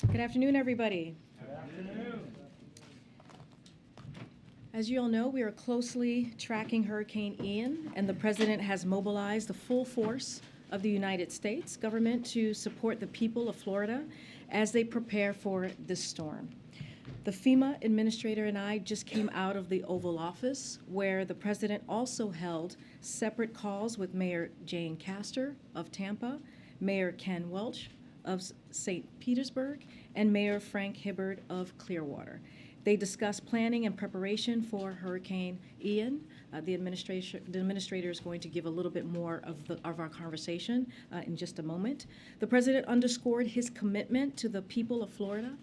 Good afternoon, everybody. Good afternoon. As you all know, we are closely tracking Hurricane Ian, and the President has mobilized the full force of the United States government to support the people of Florida as they prepare for this storm. The FEMA administrator and I just came out of the Oval Office, where the President also held separate calls with Mayor Jane Castor of Tampa, Mayor Ken Welch of St. Petersburg, and Mayor Frank Hibbard of Clearwater. They discussed planning and preparation for Hurricane Ian. The administrator is going to give a little bit more of our conversation in just a moment. The President underscored his commitment to the people of Florida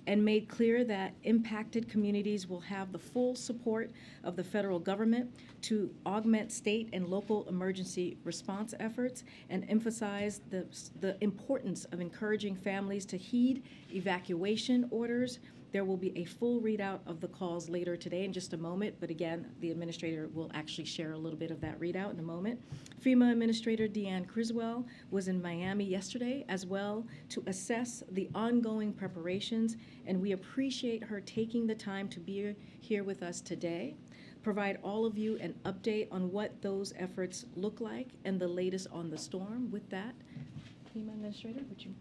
and made clear that impacted communities will have the full support of the federal government to augment state and local emergency response efforts, and emphasized the importance of encouraging families to heed evacuation orders. There will be a full readout of the calls later today in just a moment, but again, the administrator will actually share a little bit of that readout in a moment. FEMA Administrator Deanne Criswell was in Miami yesterday as well to assess the ongoing preparations, and we appreciate her taking the time to be here with us today, provide all of you an update on what those efforts look like and the latest on the storm. With that, FEMA Administrator, would you?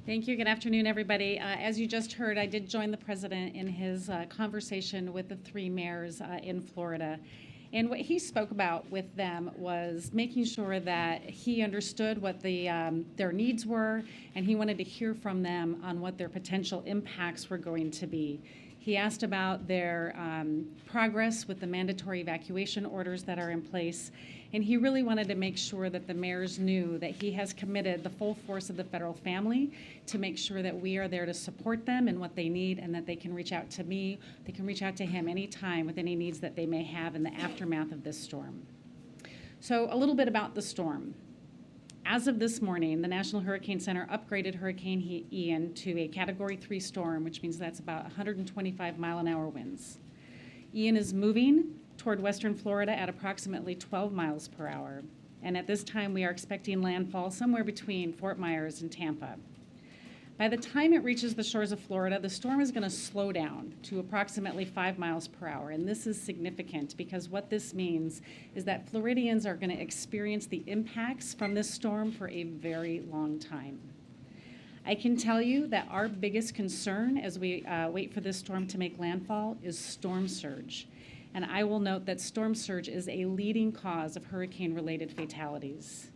Thank you. Good afternoon, everybody. As you just heard, I did join the President in his conversation with the three mayors in Florida. And what he spoke about with them was making sure that he understood what their needs were, and he wanted to hear from them on what their potential impacts were going to be. He asked about their progress with the mandatory evacuation orders that are in place, and he really wanted to make sure that the mayors knew that he has committed the full force of the federal family to make sure that we are there to support them in what they need, and that they can reach out to me, they can reach out to him anytime with any needs that they may have in the aftermath of this storm. So a little bit about the storm. As of this morning, the National Hurricane Center upgraded Hurricane Ian to a Category 3 storm, which means that's about 125 mile-an-hour winds. Ian is moving toward western Florida at approximately 12 miles per hour, and at this time we are expecting landfall somewhere between Fort Myers and Tampa. By the time it reaches the shores of Florida, the storm is going to slow down to approximately 5 miles per hour, and this is significant because what this means is that Floridians are going to experience the impacts from this storm for a very long time. I can tell you that our biggest concern as we wait for this storm to make landfall is storm surge. And I will note that storm surge is a leading cause of hurricane-related fatalities.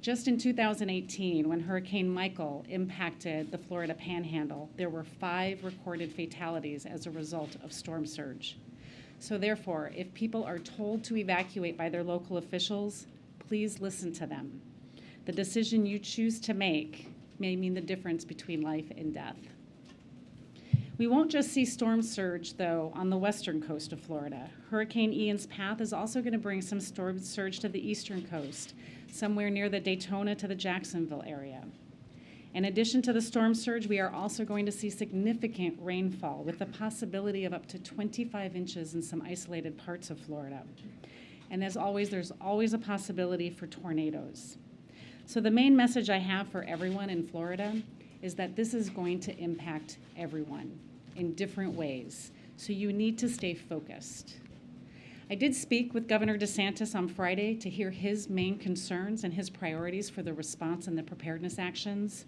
Just in 2018, when Hurricane Michael impacted the Florida Panhandle, there were 5 recorded fatalities as a result of storm surge. So therefore, if people are told to evacuate by their local officials, please listen to them. The decision you choose to make may mean the difference between life and death. We won't just see storm surge, though, on the western coast of Florida. Hurricane Ian's path is also going to bring some storm surge to the eastern coast, somewhere near the Daytona to the Jacksonville area. In addition to the storm surge, we are also going to see significant rainfall with the possibility of up to 25 inches in some isolated parts of Florida. And as always, there's always a possibility for tornadoes. So the main message I have for everyone in Florida is that this is going to impact everyone in different ways. So you need to stay focused. I did speak with Governor DeSantis on Friday to hear his main concerns and his priorities for the response and the preparedness actions.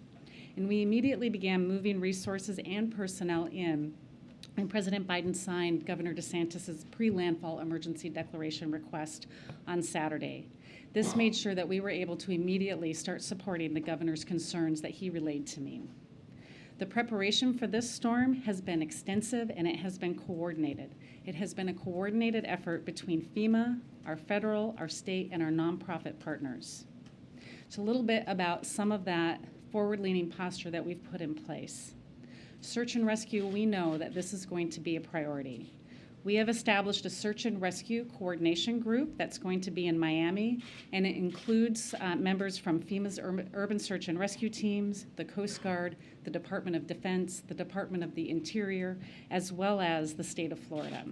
And we immediately began moving resources and personnel in. And President Biden signed Governor DeSantis' pre-landfall emergency declaration request on Saturday. This made sure that we were able to immediately start supporting the governor's concerns that he relayed to me. The preparation for this storm has been extensive and it has been coordinated. It has been a coordinated effort between FEMA, our federal, our state, and our nonprofit partners. So a little bit about some of that forward-leaning posture that we've put in place. Search and rescue, we know that this is going to be a priority. We have established a search and rescue coordination group that's going to be in Miami, and it includes members from FEMA's urban search and rescue teams, the Coast Guard, the Department of Defense, the Department of the Interior, as well as the state of Florida.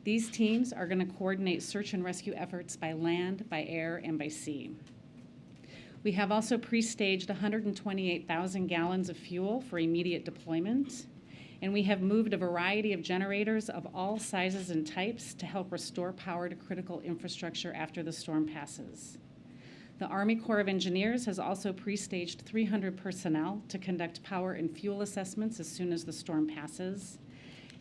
These teams are going to coordinate search and rescue efforts by land, by air, and by sea. We have also pre-staged 128,000 gallons of fuel for immediate deployment, and we have moved a variety of generators of all sizes and types to help restore power to critical infrastructure after the storm passes. The Army Corps of Engineers has also pre-staged 300 personnel to conduct power and fuel assessments as soon as the storm passes.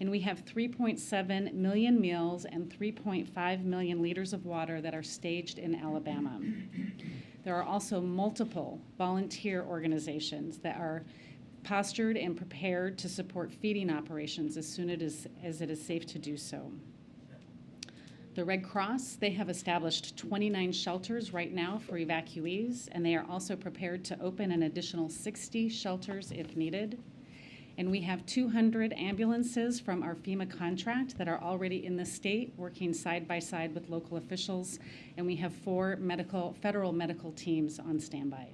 And we have 3.7 million meals and 3.5 million liters of water that are staged in Alabama. There are also multiple volunteer organizations that are postured and prepared to support feeding operations as soon as it is safe to do so. The Red Cross, they have established 29 shelters right now for evacuees, and they are also prepared to open an additional 60 shelters if needed. And we have 200 ambulances from our FEMA contract that are already in the state working side by side with local officials, and we have 4 federal medical teams on standby.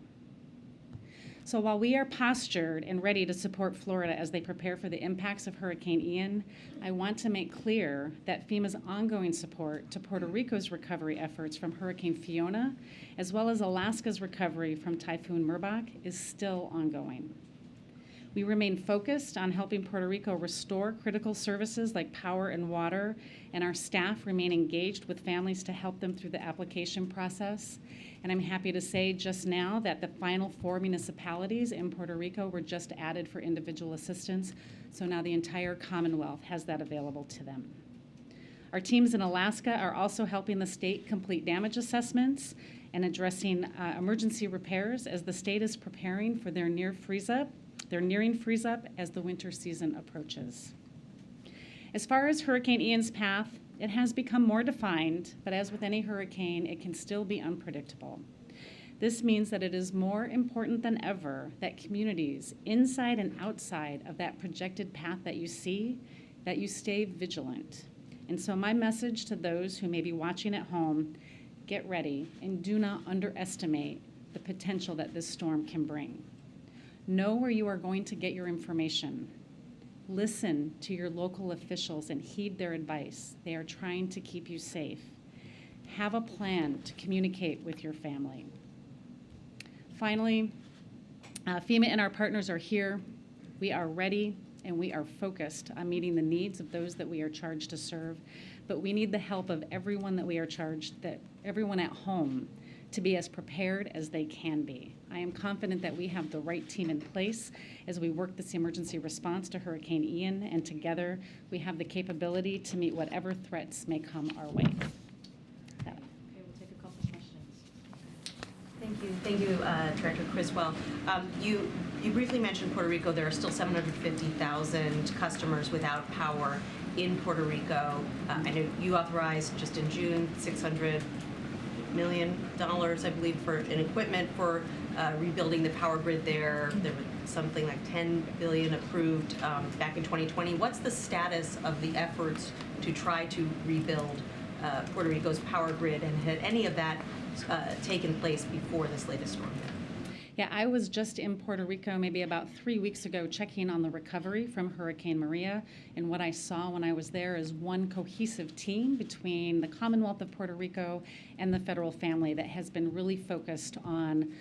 So while we are postured and ready to support Florida as they prepare for the impacts of Hurricane Ian, I want to make clear that FEMA's ongoing support to Puerto Rico's recovery efforts from Hurricane Fiona, as well as Alaska's recovery from Typhoon Merbok, is still ongoing. We remain focused on helping Puerto Rico restore critical services like power and water, and our staff remain engaged with families to help them through the application process. And I'm happy to say just now that the final 4 municipalities in Puerto Rico were just added for individual assistance, so now the entire Commonwealth has that available to them. Our teams in Alaska are also helping the state complete damage assessments and addressing emergency repairs as the state is preparing for their nearing freeze-up as the winter season approaches. As far as Hurricane Ian's path, it has become more defined, but as with any hurricane, it can still be unpredictable. This means that it is more important than ever that communities inside and outside of that projected path that you see, that you stay vigilant. And so my message to those who may be watching at home, get ready and do not underestimate the potential that this storm can bring. Know where you are going to get your information. Listen to your local officials and heed their advice. They are trying to keep you safe. Have a plan to communicate with your family. Finally, FEMA and our partners are here. We are ready and we are focused on meeting the needs of those that we are charged to serve. But we need the help of everyone that we are charged, that everyone at home, to be as prepared as they can be. I am confident that we have the right team in place as we work this emergency response to Hurricane Ian, and together we have the capability to meet whatever threats may come our way. Okay, we'll take a couple questions. Thank you, Director Criswell. You briefly mentioned Puerto Rico. There are still 750,000 customers without power in Puerto Rico. I know you authorized just in June $600 million, I believe, for an equipment for rebuilding the power grid there. There was something like $10 billion approved back in 2020. What's the status of the efforts to try to rebuild Puerto Rico's power grid, and had any of that taken place before this latest storm hit? Yeah, I was just in Puerto Rico maybe about 3 weeks ago checking on the recovery from Hurricane Maria, and what I saw when I was there is one cohesive team between the Commonwealth of Puerto Rico and the federal family that has been really focused on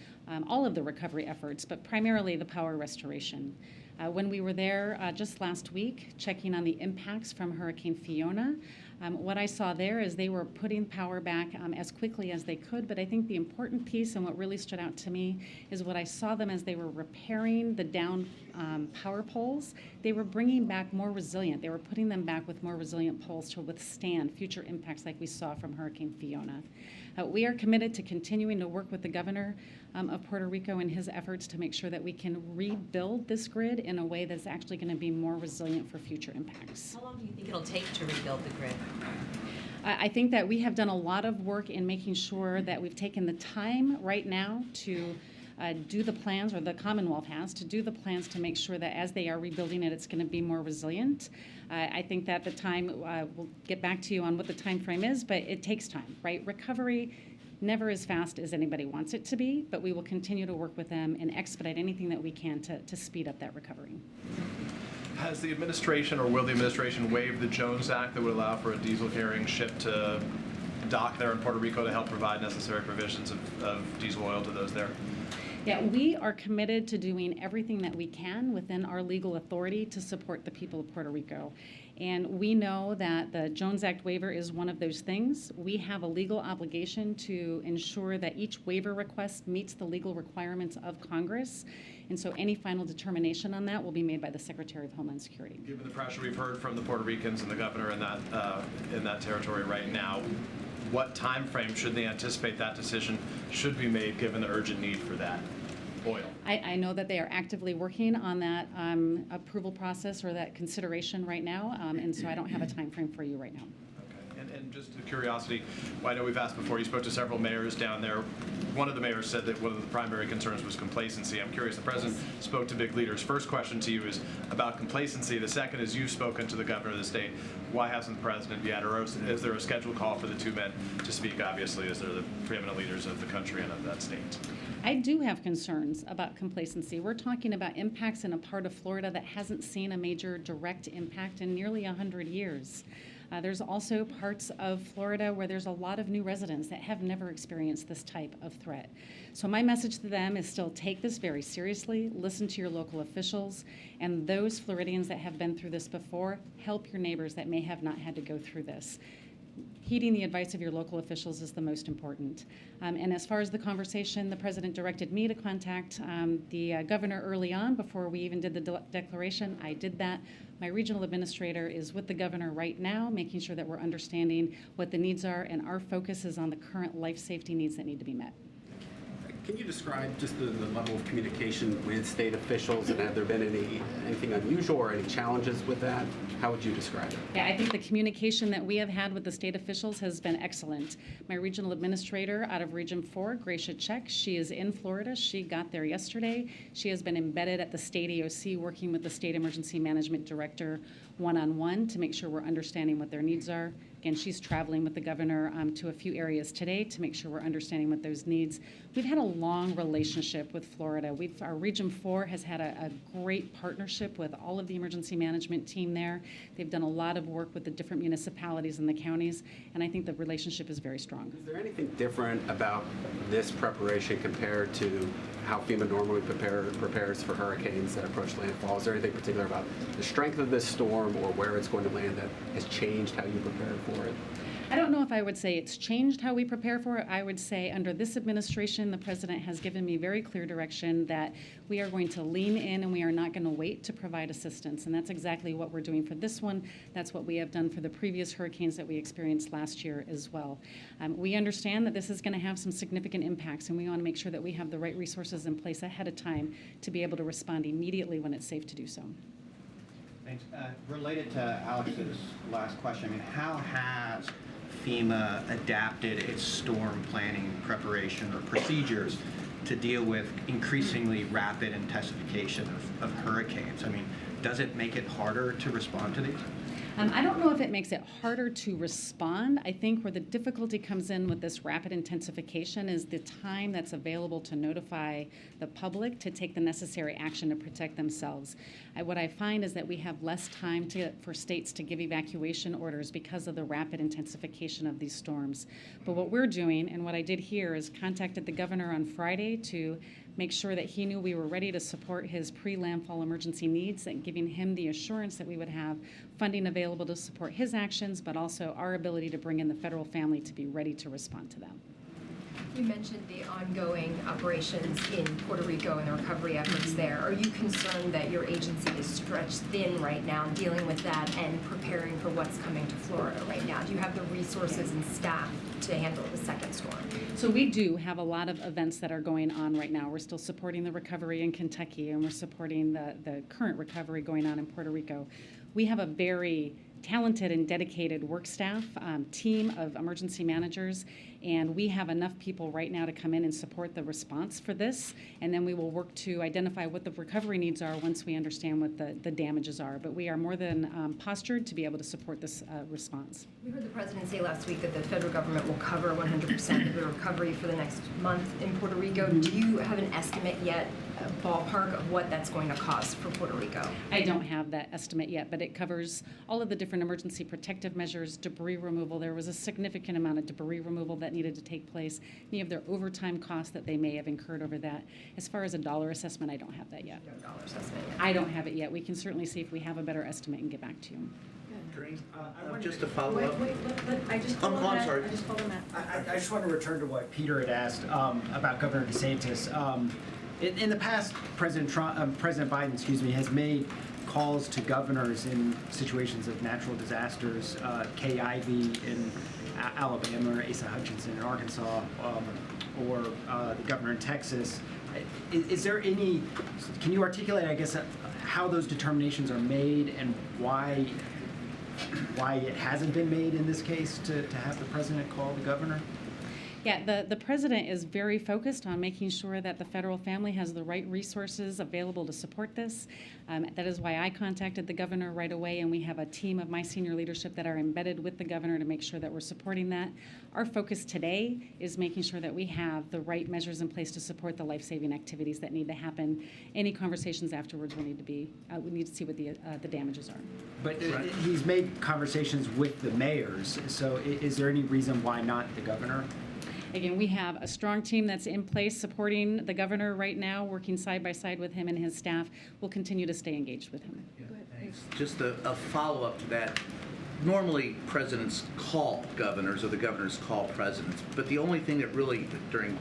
all of the recovery efforts, but primarily the power restoration. When we were there just last week checking on the impacts from Hurricane Fiona, what I saw there is they were putting power back as quickly as they could, but I think the important piece and what really stood out to me is what I saw them as they were repairing the down power poles. They were bringing back more resilient. They were putting them back with more resilient poles to withstand future impacts like we saw from Hurricane Fiona. We are committed to continuing to work with the governor of Puerto Rico in his efforts to make sure that we can rebuild this grid in a way that's actually going to be more resilient for future impacts. How long do you think it'll take to rebuild the grid? I think that we have done a lot of work in making sure that we've taken the time right now to do the plans, or the Commonwealth has, to do the plans to make sure that as they are rebuilding it, it's going to be more resilient. I think that the time, we'll get back to you on what the time frame is, but it takes time, right? Recovery never as fast as anybody wants it to be, but we will continue to work with them and expedite anything that we can to speed up that recovery. Has the administration, or will the administration, waive the Jones Act that would allow for a diesel-carrying ship to dock there in Puerto Rico to help provide necessary provisions of diesel oil to those there? Yeah, we are committed to doing everything that we can within our legal authority to support the people of Puerto Rico. And we know that the Jones Act waiver is one of those things. We have a legal obligation to ensure that each waiver request meets the legal requirements of Congress. And so any final determination on that will be made by the Secretary of Homeland Security. Given the pressure we've heard from the Puerto Ricans and the governor in that territory right now, what time frame should they anticipate that decision should be made given the urgent need for that oil? I know that they are actively working on that approval process or that consideration right now, and so I don't have a time frame for you right now. Okay. And just a curiosity, well, I know we've asked before, you spoke to several mayors down there. One of the mayors said that one of the primary concerns was complacency. I'm curious, the president spoke to big leaders. First question to you is about complacency. The second is you've spoken to the governor of the state. Why hasn't the president yet, or is there a scheduled call for the two men to speak, obviously, as they're the preeminent leaders of the country and of that state? I do have concerns about complacency. We're talking about impacts in a part of Florida that hasn't seen a major direct impact in nearly 100 years. There's also parts of Florida where there's a lot of new residents that have never experienced this type of threat. So my message to them is still take this very seriously, listen to your local officials, and those Floridians that have been through this before, help your neighbors that may have not had to go through this. Heeding the advice of your local officials is the most important. And as far as the conversation, the president directed me to contact the governor early on before we even did the declaration. I did that. My regional administrator is with the governor right now, making sure that we're understanding what the needs are, and our focus is on the current life safety needs that need to be met. Can you describe just the level of communication with state officials, and have there been anything unusual or any challenges with that? How would you describe it? Yeah, I think the communication that we have had with the state officials has been excellent. My regional administrator out of Region 4, Gracia Check, she is in Florida. She got there yesterday. She has been embedded at the state EOC working with the state emergency management director one-on-one to make sure we're understanding what their needs are. Again, she's traveling with the governor to a few areas today to make sure we're understanding what those needs. We've had a long relationship with Florida. Our Region 4 has had a great partnership with all of the emergency management team there. They've done a lot of work with the different municipalities and the counties, and I think the relationship is very strong. Is there anything different about this preparation compared to how FEMA normally prepares for hurricanes that approach landfall? Is there anything particular about the strength of this storm or where it's going to land that has changed how you prepare for it? I don't know if I would say it's changed how we prepare for it. I would say under this administration, the president has given me very clear direction that we are going to lean in and we are not going to wait to provide assistance. And that's exactly what we're doing for this one. That's what we have done for the previous hurricanes that we experienced last year as well. We understand that this is going to have some significant impacts, and we want to make sure that we have the right resources in place ahead of time to be able to respond immediately when it's safe to do so. Thanks. Related to Alex's last question, I mean, how has FEMA adapted its storm planning preparation or procedures to deal with increasingly rapid intensification of hurricanes? I mean, does it make it harder to respond to these? I don't know if it makes it harder to respond. I think where the difficulty comes in with this rapid intensification is the time that's available to notify the public to take the necessary action to protect themselves. What I find is that we have less time for states to give evacuation orders because of the rapid intensification of these storms. But what we're doing, and what I did here, is contacted the governor on Friday to make sure that he knew we were ready to support his pre-landfall emergency needs, and giving him the assurance that we would have funding available to support his actions, but also our ability to bring in the federal family to be ready to respond to them. You mentioned the ongoing operations in Puerto Rico and the recovery efforts there. Are you concerned that your agency is stretched thin right now dealing with that and preparing for what's coming to Florida right now? Do you have the resources and staff to handle the second storm? So we do have a lot of events that are going on right now. We're still supporting the recovery in Kentucky, and we're supporting the current recovery going on in Puerto Rico. We have a very talented and dedicated work staff, team of emergency managers, and we have enough people right now to come in and support the response for this, and then we will work to identify what the recovery needs are once we understand what the damages are. But we are more than postured to be able to support this response. We heard the president say last week that the federal government will cover 100% of the recovery for the next month in Puerto Rico. Do you have an estimate yet ballpark of what that's going to cost for Puerto Rico? I don't have that estimate yet, but it covers all of the different emergency protective measures, debris removal. There was a significant amount of debris removal that needed to take place. Any of their overtime costs that they may have incurred over that. As far as a dollar assessment, I don't have that yet. No dollar assessment. I don't have it yet. We can certainly see if we have a better estimate and get back to you. Karine, just to follow up. I just Oh, no, I'm sorry. I just called him out. I just want to return to what Peter had asked about Governor DeSantis. In the past, President Biden, has made calls to governors in situations of natural disasters. Kay Ivey in Alabama, or Asa Hutchinson in Arkansas, or the governor in Texas. Is there any? Can you articulate, I guess, how those determinations are made and why it hasn't been made in this case to have the president call the governor? Yeah, the president is very focused on making sure that the federal family has the right resources available to support this. That is why I contacted the governor right away, and we have a team of my senior leadership that are embedded with the governor to make sure that we're supporting that. Our focus today is making sure that we have the right measures in place to support the life-saving activities that need to happen. Any conversations afterwards will need to be, we need to see what the damages are. But he's made conversations with the mayors, so is there any reason why not the governor? Again, we have a strong team that's in place supporting the governor right now, working side by side with him and his staff. We'll continue to stay engaged with him. Just a follow-up to that. Normally, presidents call governors or the governors call presidents, but the only thing that really, during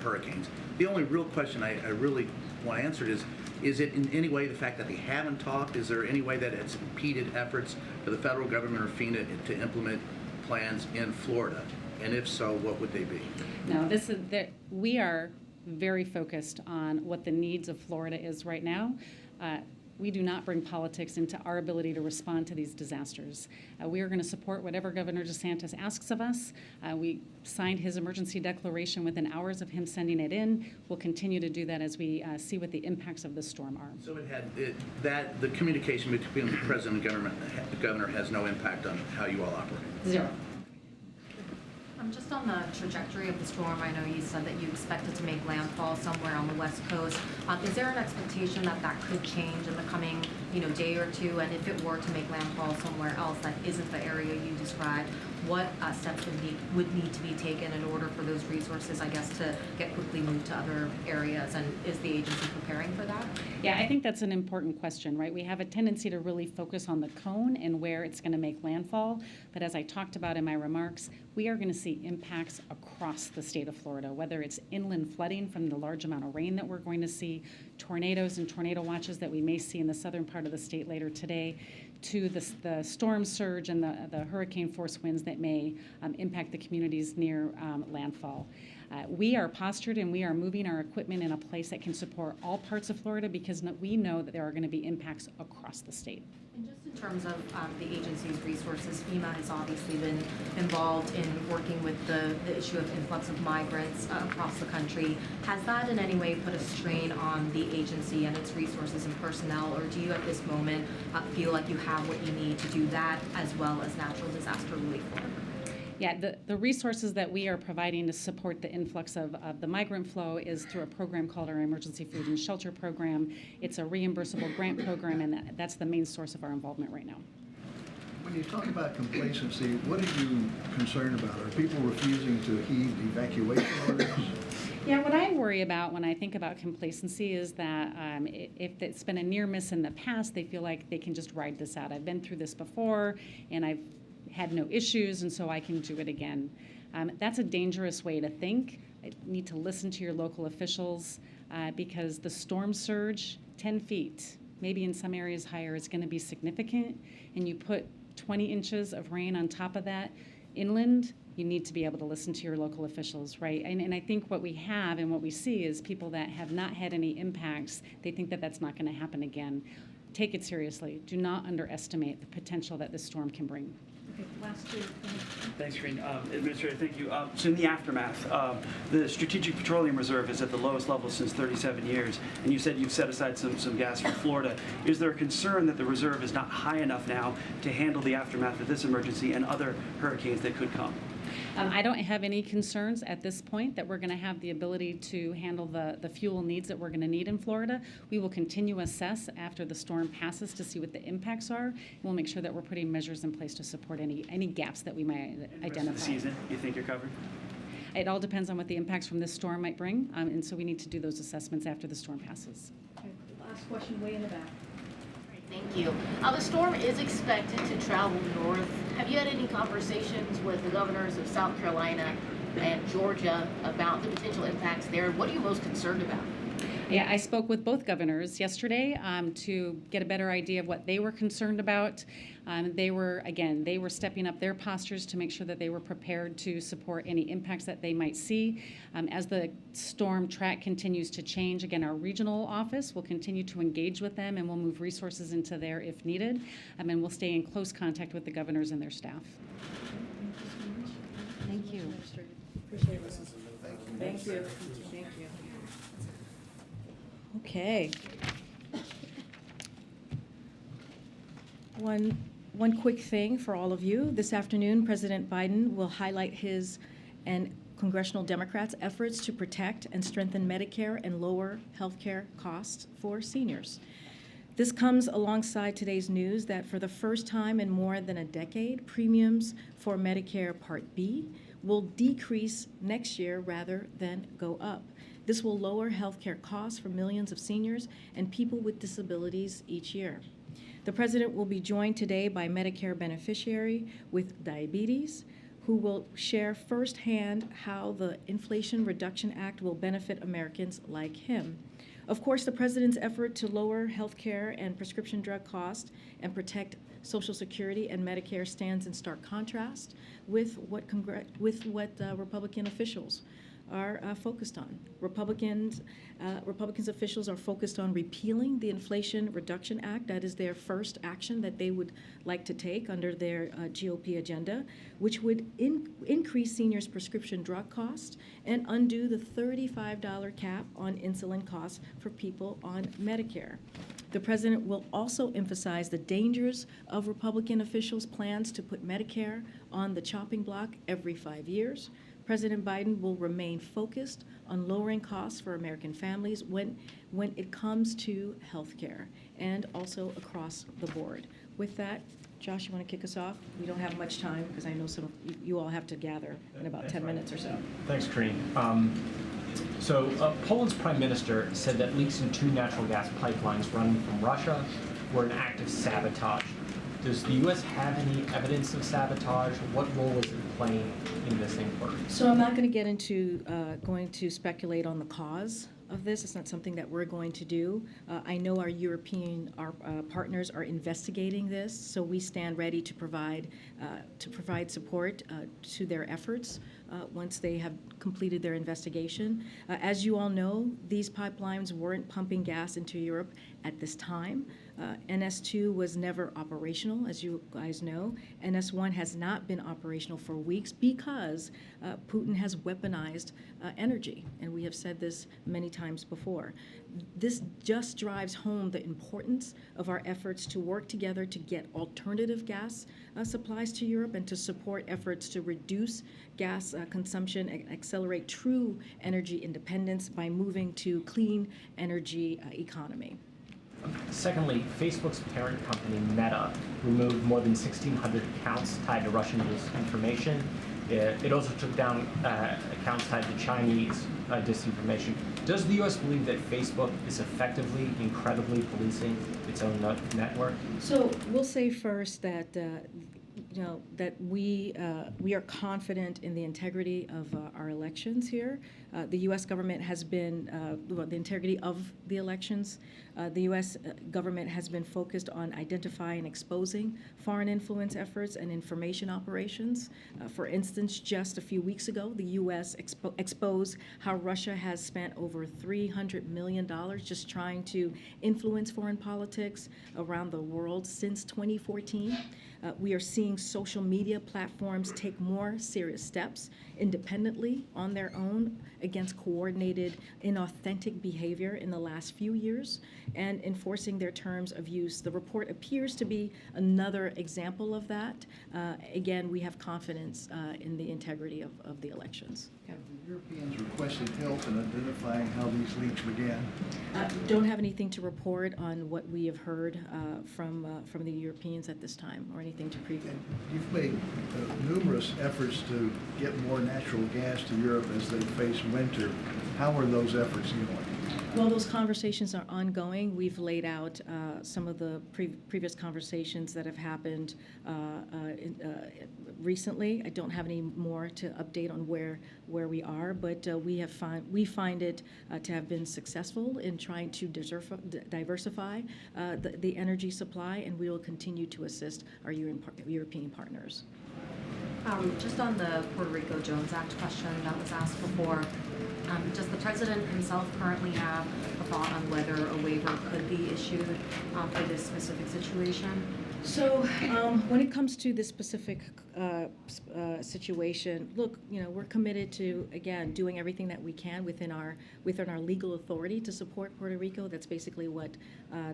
hurricanes, the only real question I really want answered is it in any way the fact that they haven't talked? Is there any way that it's impeded efforts for the federal government or FEMA to implement plans in Florida? And if so, what would they be? No, we are very focused on what the needs of Florida is right now. We do not bring politics into our ability to respond to these disasters. We are going to support whatever Governor DeSantis asks of us. We signed his emergency declaration within hours of him sending it in. We'll continue to do that as we see what the impacts of the storm are. So the communication between the president and the governor has no impact on how you all operate? Zero. Just on the trajectory of the storm, I know you said that you expected to make landfall somewhere on the West Coast. Is there an expectation that that could change in the coming, day or two? And if it were to make landfall somewhere else that isn't the area you described, what steps would need to be taken in order for those resources, I guess, to get quickly moved to other areas? And is the agency preparing for that? Yeah, I think that's an important question, right? We have a tendency to really focus on the cone and where it's going to make landfall. But as I talked about in my remarks, we are going to see impacts across the state of Florida, whether it's inland flooding from the large amount of rain that we're going to see, tornadoes and tornado watches that we may see in the southern part of the state later today, to the storm surge and the hurricane force winds that may impact the communities near landfall. We are postured and we are moving our equipment in a place that can support all parts of Florida because we know that there are going to be impacts across the state. And just in terms of the agency's resources, FEMA has obviously been involved in working with the issue of influx of migrants across the country. Has that in any way put a strain on the agency and its resources and personnel, or do you at this moment feel like you have what you need to do that as well as natural disaster relief work? Yeah, the resources that we are providing to support the influx of the migrant flow is through a program called our Emergency Food and Shelter Program. It's a reimbursable grant program, and that's the main source of our involvement right now. When you talk about complacency, what are you concerned about? Are people refusing to heed evacuation orders? Yeah, what I worry about when I think about complacency is that if it's been a near miss in the past, they feel like they can just ride this out. I've been through this before, and I've had no issues, and so I can do it again. That's a dangerous way to think. You need to listen to your local officials because the storm surge, 10 feet, maybe in some areas higher, is going to be significant, and you put 20 inches of rain on top of that inland, you need to be able to listen to your local officials, right? And I think what we have and what we see is people that have not had any impacts, they think that that's not going to happen again. Take it seriously. Do not underestimate the potential that this storm can bring. Okay, last two. Thanks, Karine. Administrator, thank you. So in the aftermath, the Strategic Petroleum Reserve is at the lowest level since 37 years, and you said you've set aside some gas for Florida. Is there a concern that the reserve is not high enough now to handle the aftermath of this emergency and other hurricanes that could come? I don't have any concerns at this point that we're going to have the ability to handle the fuel needs that we're going to need in Florida. We will continue to assess after the storm passes to see what the impacts are. We'll make sure that we're putting measures in place to support any gaps that we might The rest of identify. the season, you think you're covered? It all depends on what the impacts from this storm might bring, and so we need to do those assessments after the storm passes. Last question, way in the back. Thank you. The storm is expected to travel north. Have you had any conversations with the governors of South Carolina and Georgia about the potential impacts there? What are you most concerned about? Yeah, I spoke with both governors yesterday to get a better idea of what they were concerned about. They were stepping up their postures to make sure that they were prepared to support any impacts that they might see. As the storm track continues to change, again, our regional office will continue to engage with them and we'll move resources into there if needed. And we'll stay in close contact with the governors and their staff. Thank you. Appreciate it. Thank you. Thank you. Okay. One quick thing for all of you. This afternoon, President Biden will highlight his and congressional Democrats' efforts to protect and strengthen Medicare and lower health care costs for seniors. This comes alongside today's news that for the first time in more than a decade, premiums for Medicare Part B will decrease next year rather than go up. This will lower healthcare costs for millions of seniors and people with disabilities each year. The President will be joined today by Medicare beneficiary with diabetes, who will share firsthand how the Inflation Reduction Act will benefit Americans like him. Of course, the President's effort to lower healthcare and prescription drug costs and protect Social Security and Medicare stands in stark contrast with what Republican officials are focused on. Republicans officials are focused on repealing the Inflation Reduction Act. That is their first action that they would like to take under their GOP agenda, which would increase seniors' prescription drug costs and undo the $35 cap on insulin costs for people on Medicare. The President will also emphasize the dangers of Republican officials' plans to put Medicare on the chopping block every 5 years. President Biden will remain focused on lowering costs for American families when it comes to health care and also across the board. With that, Josh, you want to kick us off? We don't have much time because I know some of you all have to gather in about 10 minutes or so. Thanks, Karine. Poland's prime minister said that leaks in 2 natural gas pipelines running from Russia were an act of sabotage. Does the U.S. have any evidence of sabotage? What role is it playing in this inquiry? So I'm not going to get into going to speculate on the cause of this. It's not something that we're going to do. I know our European partners are investigating this, so we stand ready to provide support to their efforts once they have completed their investigation. As you all know, these pipelines weren't pumping gas into Europe at this time. NS2 was never operational, as you guys know. NS1 has not been operational for weeks because Putin has weaponized energy, and we have said this many times before. This just drives home the importance of our efforts to work together to get alternative gas supplies to Europe and to support efforts to reduce gas consumption and accelerate true energy independence by moving to clean energy economy. Secondly, Facebook's parent company, Meta, removed more than 1,600 accounts tied to Russian disinformation. It also took down accounts tied to Chinese disinformation. Does the U.S. believe that Facebook is effectively, incredibly policing its own network? So we'll say first that that we are confident in the integrity of our elections here. The U.S. government has been the integrity of the elections. The U.S. government has been focused on identifying and exposing foreign influence efforts and information operations. For instance, just a few weeks ago, the U.S. exposed how Russia has spent over $300 million just trying to influence foreign politics around the world since 2014. We are seeing social media platforms take more serious steps independently on their own against coordinated, inauthentic behavior in the last few years and enforcing their terms of use. The report appears to be another example of that. Again, we have confidence in the integrity of the elections. Have the Europeans requested help in identifying how these leaks began? Don't have anything to report on what we have heard from the Europeans at this time, or anything to preview. You've made numerous efforts to get more natural gas to Europe as they face winter. How are those efforts going? Well, those conversations are ongoing. We've laid out some of the previous conversations that have happened recently. I don't have any more to update on where we are, but we find it to have been successful in trying to diversify the energy supply, and we will continue to assist our European partners. Just on the Puerto Rico Jones Act question that was asked before, does the president himself currently have a thought on whether a waiver could be issued for this specific situation? So when it comes to this specific situation, look, we're committed to, again, doing everything that we can within our legal authority to support Puerto Rico. That's basically what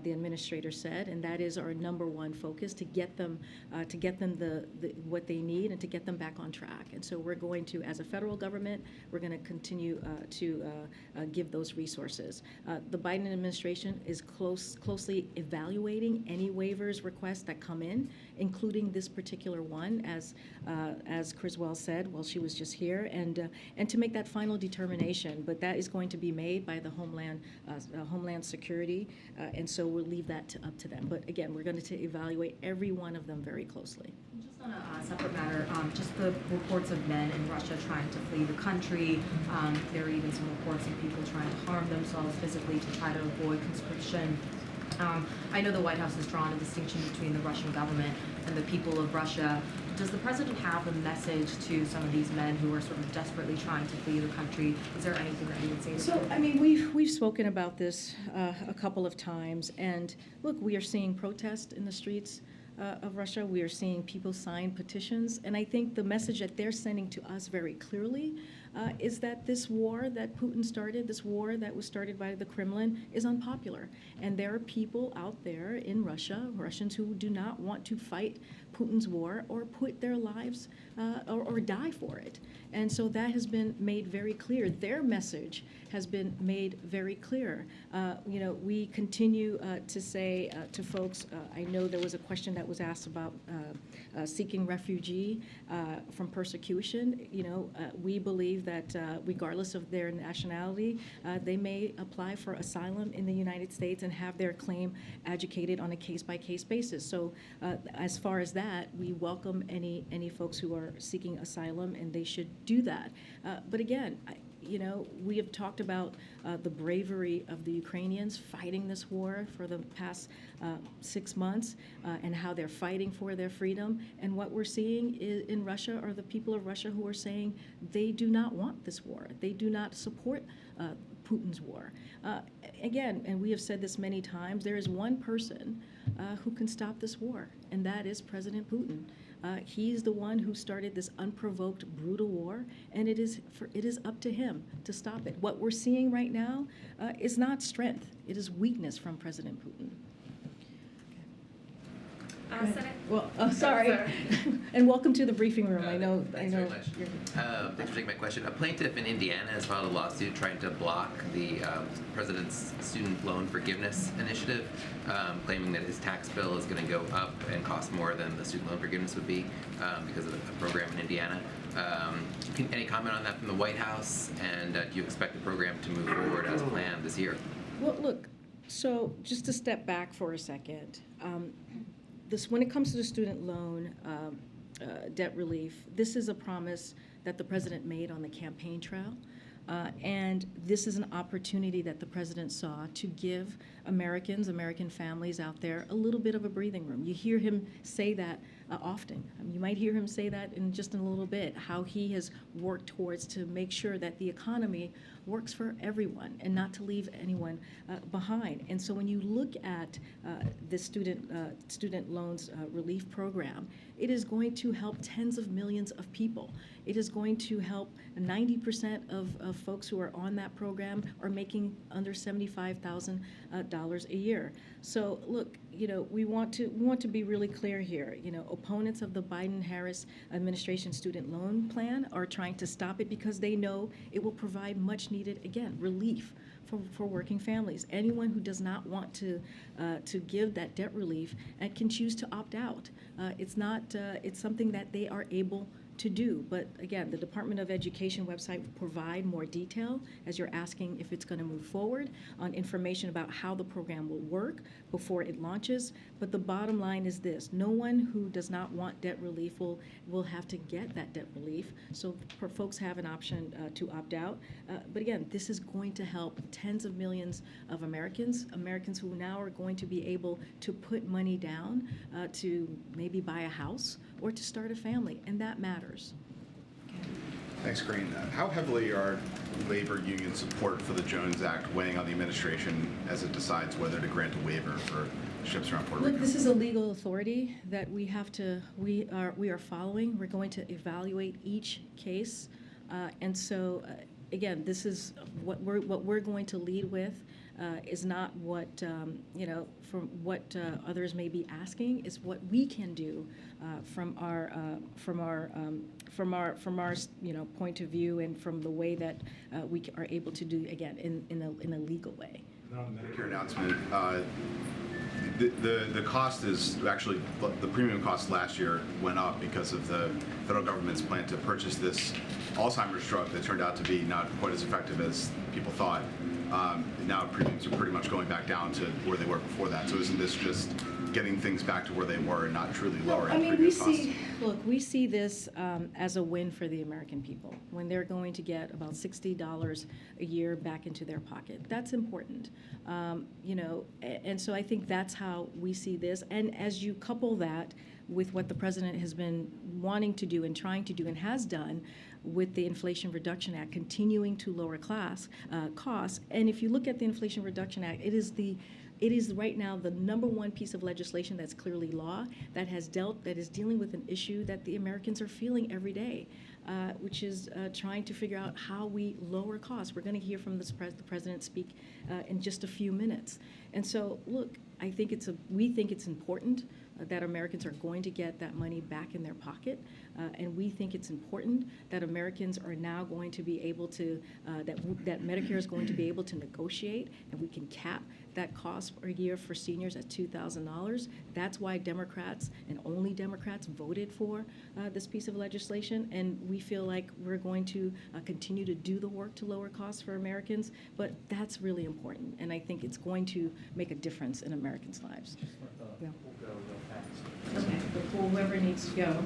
the administrator said, and that is our number one focus, to get them what they need and to get them back on track. And so we're going to, as a federal government, we're going to continue to give those resources. The Biden administration is closely evaluating any waivers requests that come in, including this particular one, as Criswell said while she was just here, and to make that final determination. But that is going to be made by the Homeland Security, and so we'll leave that up to them. But again, we're going to evaluate every one of them very closely. Just on a separate matter, just the reports of men in Russia trying to flee the country. There are even some reports of people trying to harm themselves physically to try to avoid conscription. I know the White House has drawn a distinction between the Russian government and the people of Russia. Does the president have a message to some of these men who are sort of desperately trying to flee the country? Is there anything that he would say? So, I mean, we've spoken about this a couple of times, and look, we are seeing protests in the streets of Russia. We are seeing people sign petitions, and I think the message that they're sending to us very clearly is that this war that Putin started, this war that was started by the Kremlin, is unpopular. And there are people out there in Russia, Russians, who do not want to fight Putin's war or put their lives or die for it. And so that has been made very clear. Their message has been made very clear. We continue to say to folks, I know there was a question that was asked about seeking refugee from persecution. We believe that regardless of their nationality, they may apply for asylum in the United States and have their claim adjudicated on a case-by-case basis. So as far as that, we welcome any folks who are seeking asylum, and they should do that. But again, we have talked about the bravery of the Ukrainians fighting this war for the past 6 months and how they're fighting for their freedom. And what we're seeing in Russia are the people of Russia who are saying they do not want this war. They do not support Putin's war. Again, and we have said this many times, there is one person who can stop this war, and that is President Putin. He's the one who started this unprovoked, brutal war, and it is up to him to stop it. What we're seeing right now is not strength; it is weakness from President Putin. Senate. Well, sorry. And welcome to the briefing room. I know. Thanks very much. Thanks for taking my question. A plaintiff in Indiana has filed a lawsuit trying to block the president's student loan forgiveness initiative, claiming that his tax bill is going to go up and cost more than the student loan forgiveness would be because of the program in Indiana. Any comment on that from the White House? And do you expect the program to move forward as planned this year? Well, look. So just to step back for a second. When it comes to the student loan debt relief, this is a promise that the president made on the campaign trail. And this is an opportunity that the president saw to give American families out there a little bit of a breathing room. You hear him say that often. You might hear him say that in just a little bit, how he has worked towards to make sure that the economy works for everyone and not to leave anyone behind. And so when you look at the student loans relief program, it is going to help tens of millions of people. It is going to help 90% of folks who are on that program are making under $75,000 a year. So look, we want to be really clear here. Opponents of the Biden-Harris administration student loan plan are trying to stop it because they know it will provide much needed, again, relief for working families. Anyone who does not want to give that debt relief can choose to opt out. It's something that they are able to do. But again, the Department of Education website will provide more detail, as you're asking if it's going to move forward, on information about how the program will work before it launches. But the bottom line is this: no one who does not want debt relief will have to get that debt relief. So folks have an option to opt out. But again, this is going to help tens of millions of Americans who now are going to be able to put money down to maybe buy a house or to start a family, and that matters. Thanks, Karine. How heavily are labor union support for the Jones Act weighing on the administration as it decides whether to grant a waiver for ships around Puerto Rico? Look, this is a legal authority that we are following. We're going to evaluate each case, and so again, this is what we're going to lead with. Is not what from what others may be asking. Is what we can do from our point of view, and from the way that we are able to do, again, in a legal way. Medicare announcement. The cost is actually, the premium cost last year went up because of the federal government's plan to purchase this Alzheimer's drug that turned out to be not quite as effective as people thought. Now premiums are pretty much going back down to where they were before that. So isn't this just getting things back to where they were and not truly lowering premium costs? We see this as a win for the American people when they're going to get about $60 a year back into their pocket. That's important, and so I think that's how we see this. And as you couple that with what the president has been wanting to do and trying to do and has done with the Inflation Reduction Act, continuing to lower costs. And if you look at the Inflation Reduction Act, it is right now the #1 piece of legislation that's clearly law that is dealing with an issue that the Americans are feeling every day, which is trying to figure out how we lower costs. We're going to hear from the president speak in just a few minutes. And so, look, we think it's important that Americans are going to get that money back in their pocket, and we think it's important that Americans are now going to be able to, that Medicare is going to be able to negotiate, and we can cap that cost per year for seniors at $2,000. That's why Democrats, and only Democrats, voted for this piece of legislation, and we feel like we're going to continue to do the work to lower costs for Americans, but that's really important, and I think it's going to make a difference in Americans' lives. Yeah. We'll go real fast. Okay, before whoever needs to go.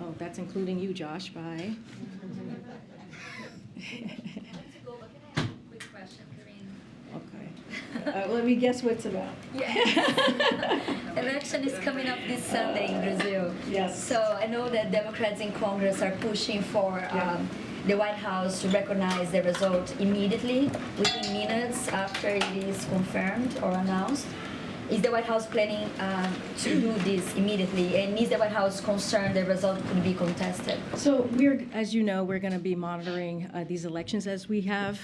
Oh, that's including you, Josh. Bye. Quick question, Karine. Okay. Let me guess what's about. Yeah. Election is coming up this Sunday in Brazil. Yes. So I know that Democrats in Congress are pushing for the White House to recognize the result immediately, within minutes after it is confirmed or announced. Is the White House planning to do this immediately? And is the White House concerned the result could be contested? So as you know, we're going to be monitoring these elections, as we have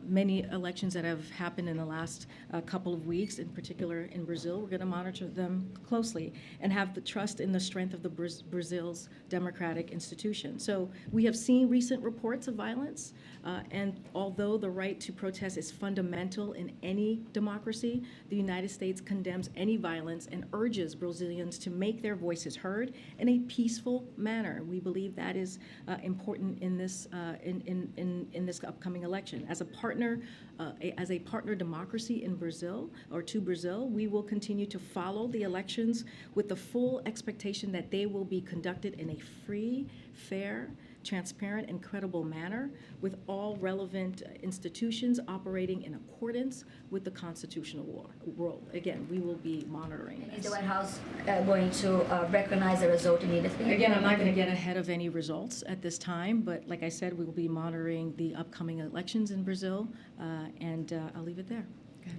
many elections that have happened in the last couple of weeks, in particular in Brazil. We're going to monitor them closely and have the trust in the strength of the Brazil's democratic institution. So we have seen recent reports of violence, and although the right to protest is fundamental in any democracy, the United States condemns any violence and urges Brazilians to make their voices heard in a peaceful manner. We believe that is important in this in this upcoming election. As a partner democracy in Brazil, or to Brazil, we will continue to follow the elections with the full expectation that they will be conducted in a free, fair, transparent, and credible manner with all relevant institutions operating in accordance with the constitutional rule. Again, we will be monitoring Is this. the White House going to recognize the result immediately? Again, I'm not going to get ahead of any results at this time, but like I said, we will be monitoring the upcoming elections in Brazil, and I'll leave it there.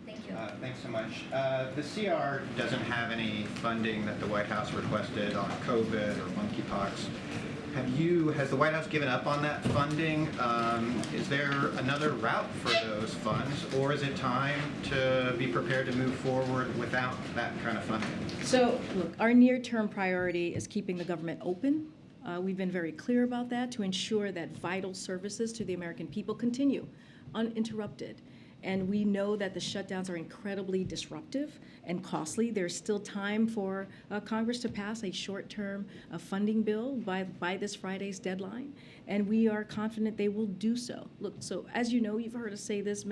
Thank you. Thanks so much. The CR doesn't have any funding that the White House requested on COVID or monkeypox. Has the White House given up on that funding? Is there another route for those funds, or is it time to be prepared to move forward without that kind of funding? So, look, our near-term priority is keeping the government open. We've been very clear about that to ensure that vital services to the American people continue uninterrupted. And we know that the shutdowns are incredibly disruptive and costly. There's still time for Congress to pass a short-term funding bill by this Friday's deadline, and we are confident they will do so. Look, so as you know, you've heard us say this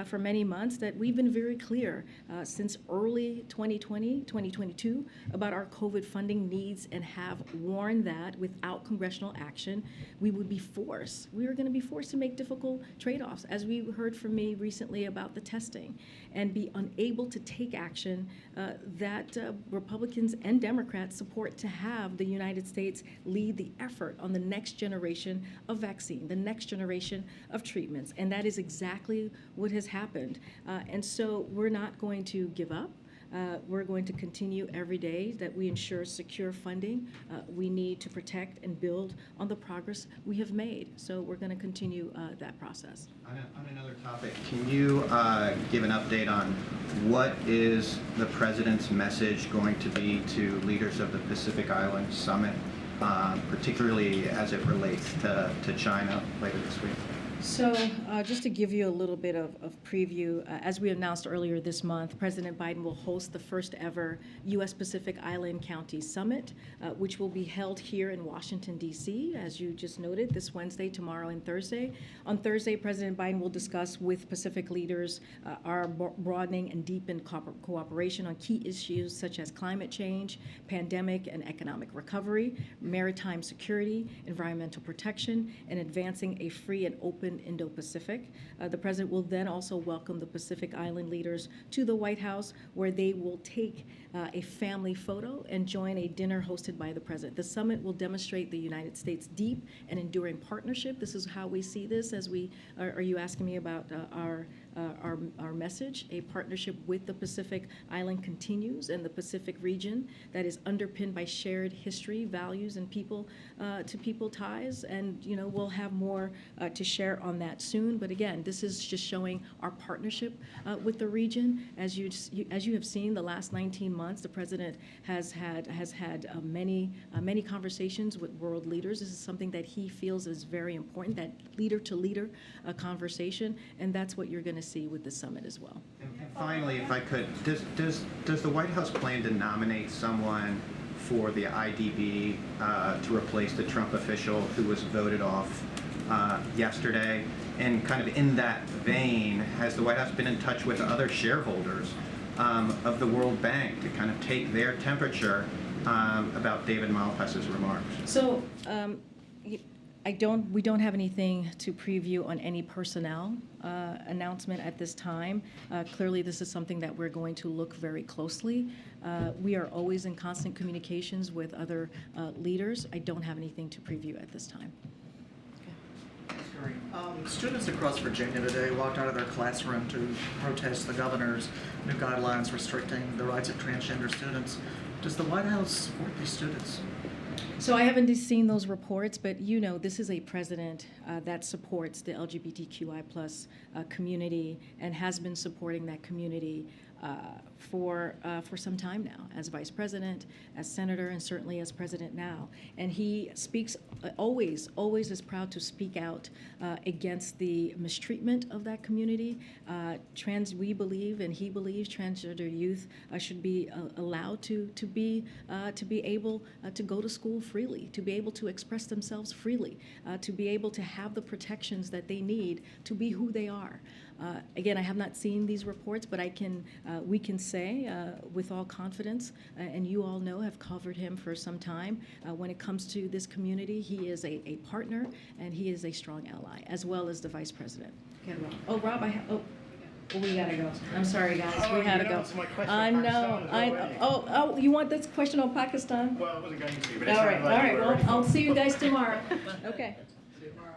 for many months, that we've been very clear since early 2020, 2022, about our COVID funding needs, and have warned that without congressional action, we were going to be forced to make difficult trade-offs, as we heard from me recently about the testing, and be unable to take action that Republicans and Democrats support to have the United States lead the effort on the next generation of vaccine, the next generation of treatments. And that is exactly what has happened. And so we're not going to give up. We're going to continue every day that we ensure secure funding. We need to protect and build on the progress we have made. So we're going to continue that process. On another topic, can you give an update on what is the President's message going to be to leaders of the Pacific Island Summit, particularly as it relates to China later this week? So just to give you a little bit of preview, as we announced earlier this month, President Biden will host the first ever U.S. Pacific Island County Summit, which will be held here in Washington, D.C., as you just noted, this Wednesday, tomorrow, and Thursday. On Thursday, President Biden will discuss with Pacific leaders our broadening and deepened cooperation on key issues such as climate change, pandemic and economic recovery, maritime security, environmental protection, and advancing a free and open Indo-Pacific. The president will then also welcome the Pacific Island leaders to the White House, where they will take a family photo and join a dinner hosted by the president. The summit will demonstrate the United States' deep and enduring partnership. This is how we see this. As we are you asking me about our message? A partnership with the Pacific Island continues, and the Pacific region that is underpinned by shared history, values, and people-to-people ties. And we'll have more to share on that soon. But again, this is just showing our partnership with the region. As you have seen, the last 19 months, the president has had many conversations with world leaders. This is something that he feels is very important, that leader-to-leader conversation, and that's what you're going to see with the summit as well. And finally, if I could, does the White House plan to nominate someone for the IDB to replace the Trump official who was voted off yesterday? And kind of in that vein, has the White House been in touch with other shareholders of the World Bank to kind of take their temperature about David Malpass's remarks? So we don't have anything to preview on any personnel announcement at this time. Clearly, this is something that we're going to look very closely. We are always in constant communications with other leaders. I don't have anything to preview at this time. Students across Virginia today walked out of their classroom to protest the governor's new guidelines restricting the rights of transgender students. Does the White House support these students? So I haven't seen those reports, but this is a president that supports the LGBTQI+ community and has been supporting that community for some time now, as vice president, as senator, and certainly as president now. And he speaks always is proud to speak out against the mistreatment of that community. We believe, and he believes, transgender youth should be allowed to be able to go to school freely, to be able to express themselves freely, to be able to have the protections that they need to be who they are. Again, I have not seen these reports, but we can say with all confidence, and you all know, have covered him for some time. When it comes to this community, he is a partner and he is a strong ally, as well as the vice president. Okay, Rob. Oh, Rob, we gotta go. I'm sorry, guys. We gotta go. I know. You want this question on Pakistan? Well, I wasn't going to, but All right. Well, I'll see you guys tomorrow. Okay. See you tomorrow.